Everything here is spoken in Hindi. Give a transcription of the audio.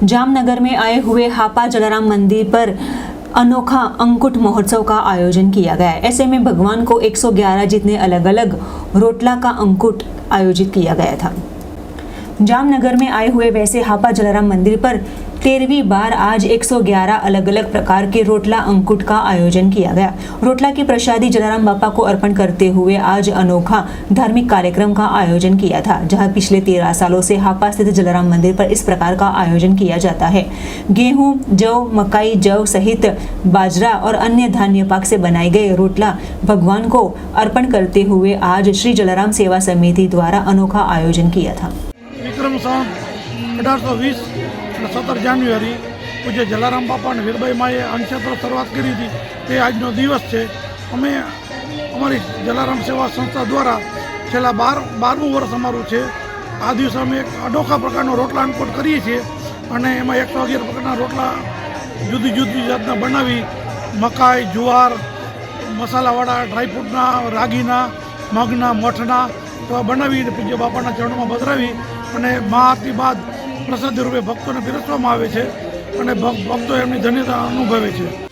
जामनगर में आए हुए हापा जलाराम मंदिर पर अनोखा अंकुट महोत्सव का आयोजन किया गया। ऐसे में भगवान को 111 जितने अलग अलग रोटला का अंकुट आयोजित किया गया था। जामनगर में आए हुए वैसे हापा जलाराम मंदिर पर 13वीं बार आज 111 अलग अलग प्रकार के रोटला अंकुट का आयोजन किया गया। रोटला की प्रसादी जलाराम बापा को अर्पण करते हुए आज अनोखा धार्मिक कार्यक्रम का आयोजन किया था, जहां पिछले 13 सालों से हापा स्थित जलाराम मंदिर पर इस प्रकार का आयोजन किया जाता है। गेहूं, जौ, मकाई, जौ सहित बाजरा और अन्य धान्य पाक से बनाए गए रोटला भगवान को अर्पण करते हुए आज श्री जलाराम सेवा समिति द्वारा अनोखा आयोजन किया था। विक्रम सन 1820 17 જાન્યુઆરી પૂજ્ય જલારામ બાપા અને વીરબાઈ માએ અન્નક્ષેત્ર શરૂઆત કરી હતી તે આજનો દિવસ છે। અમે અમારી જલારામ સેવા સંસ્થા દ્વારા છેલ્લા 12મું વર્ષ અમારું છે। આ દિવસે અમે એક અનોખા પ્રકારનો રોટલા અંકુટ કરીએ છીએ અને એમાં 111 પ્રકારના રોટલા જુદી જુદી જાતના બનાવી મકાઈ, જુવાર, મસાલાવાળા, ડ્રાયફ્રૂટના, રાગીના, મગના, મઠના એવા બનાવીને પૂજ્ય બાપાના ચરણોમાં પધરાવી અને મહાઆરતી બાદ પ્રસાદી રૂપે ભક્તોને પીરસવામાં આવે છે અને ભક્તો એમની ધન્યતા અનુભવે છે।